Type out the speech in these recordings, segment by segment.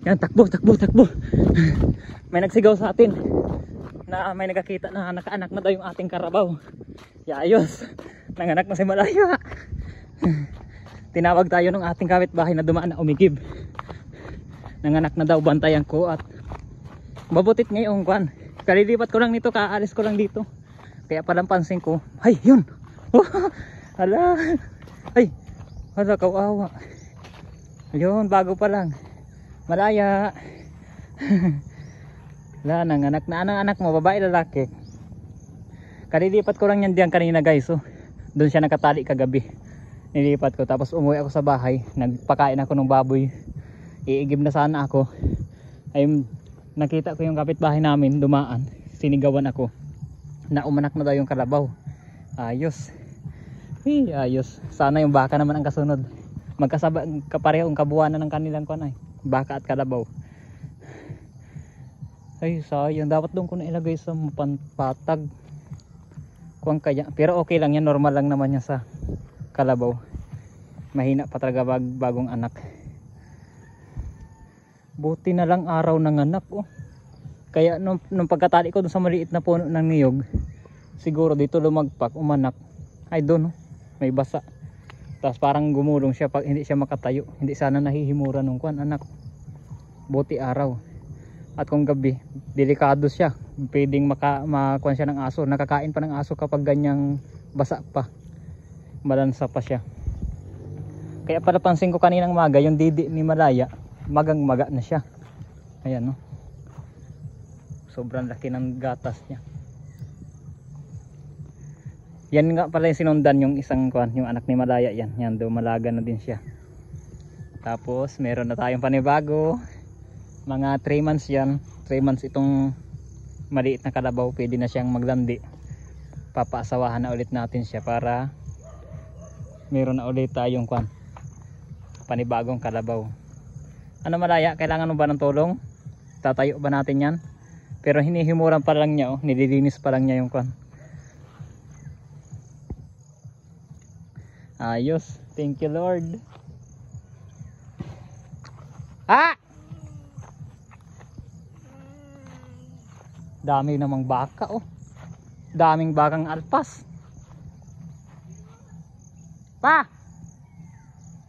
Yan, takbo, takbo, takbo. May nagsigaw sa atin na may nagkakita na nakaanak na daw yung ating karabaw. Ayos, nanganak na si Malaya. Tinawag tayo ng ating kapitbahay na dumaan na umigib. Nanganak na daw, bantayan ko at mabutit ngayon kwan. Kalilipat ko lang nito, kaalis ko lang dito. Kaya palang pansin ko, ay yun. Hala. Ay, hala, kawawa. Ayun, bago pa lang. Malaya. Wala, nanganak na. Anong anak mo? Babae, lalaki? Kalilipat ko lang yan diyan kanina guys. So, doon siya nakatali kagabi. Nilipat ko. Tapos umuwi ako sa bahay. Nagpakain ako ng baboy. Iigib na sana ako. Ay, nakita ko yung kapitbahay namin dumaan. Sinigawan ako. Na umanak na daw yung kalabaw. Ayos. Ayos. Sana yung baka naman ang kasunod. Magkasaba, kaparehong kabuuan ng kanilang kanay. Baka at kalabaw. Ay sayang, dapat doon ko na ilagay sa patag kuwang kaya, pero okay lang yan, normal lang naman yan sa kalabaw. Mahina pa talaga bagong anak. Buti na lang araw ng anak oh. Kaya nung pagkatali ko doon sa maliit na puno ng niyog, siguro dito lumagpak, umanak. Ay doon oh, may basa. Tapos parang gumulong siya pag hindi siya makatayo. Hindi sana nahihimura nung kuwan anak. Buti araw. At kung gabi, delikado siya. Pwedeng makuha siya ng aso. Nakakain pa ng aso kapag ganyang basa pa. Malansa pa siya. Kaya pala pansin ko kaninang maga, yung didi ni Malaya, magang maga na siya. Ayan no. Sobrang laki ng gatas niya. Yan nga pala yung sinundan yung isang kuwan, yung anak ni Malaya yan. Yan do, malaga na din siya. Tapos meron na tayong panibago. Mga 3 months yan. 3 months itong maliit na kalabaw. Pwede na siyang maglandi. Papaasawahan na ulit natin siya para meron na ulit tayong kwan, panibagong kalabaw. Ano Malaya? Kailangan mo ba ng tulong? Tatayo ba natin yan? Pero hinihimuran pa lang niya oh. Nililinis pa lang niya yung kwan. Ayos. Thank you Lord. Ah! Dami namang baka oh. Daming bakang alpas. Pa!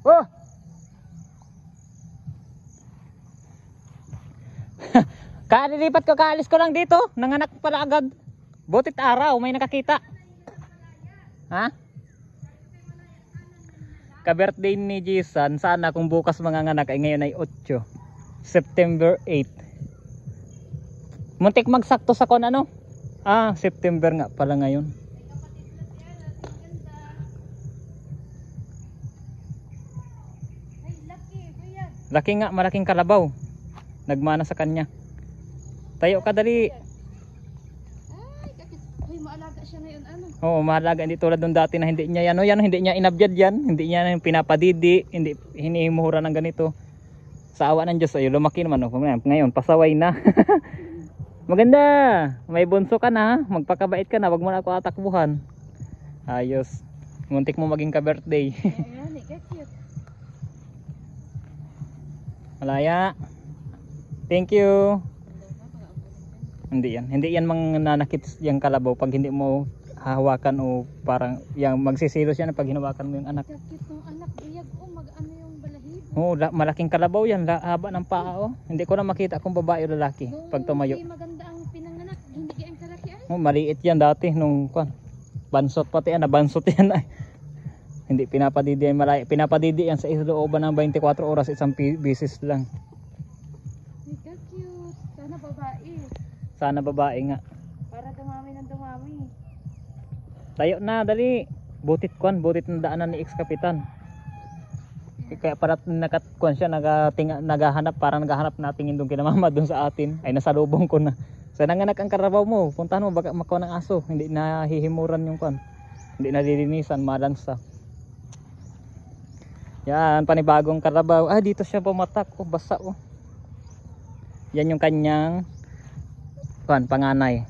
Oh! Kalilipat ko, kaalis ko lang dito. Nanganak pala agad. Butit araw, may nakakita. Ha? Ka-birthday ni Jason. Sana kung bukas manganganak ay ngayon ay 8. September 8. Muntik magsakto sa kon ano? September nga pala ngayon. Laki nga, malaking kalabaw. Nagmana sa kanya. Tayo ka dali. Ay, maalaga siya ngayon ano? Oo, maalaga. Hindi tulad nung dati na hindi niya yan, hindi niya inabyad yan. Hindi niya pinapadidi, hindi hinihimuran ng ganito. Sa awa ng Diyos, ay lumaki naman. Oh. Ngayon, pasaway na. Maganda. May bunso ka na. Magpakabait ka na. Wag mo na ako atakbuhan. Ayos. Muntik mo maging ka-birthday. Ayan, cute. Malaya. Thank you. Hindi yan. Hindi yan mananakit yung kalabaw pag hindi mo hahawakan o parang yung magsisilos yan pag hinawakan mo yung anak. Cute ng anak. Biyag o mag-ano yung balahibo. Oo, malaking kalabaw yan. Haba ng paa oh. Hindi ko na makita kung babae o lalaki pag tumayo. Oh, maliit yan dati nung kwan. Bansot pati yan, nabansot yan ay. Hindi pinapadidi yan Malaya. Pinapadidi yan sa islooban ng 24 oras, isang bisis lang. Mega cute. Sana babae. Sana babae nga. Para dumami ng dumami. Tayo na, dali. Butit kwan, butit na daanan ni ex-kapitan. Kaya para nakatkuan siya, naghahanap, parang naghahanap na tingin doon kinamama doon sa atin. Ay nasalubong ko na. So nanganak ang karabaw mo, puntahan mo baka makuha ng aso, hindi nahihimuran yung kwan, hindi nalilinisan, malansa. Yan, panibagong karabaw. Dito siya pumatak, basa oh. Yan yung kanyang kwan, panganay.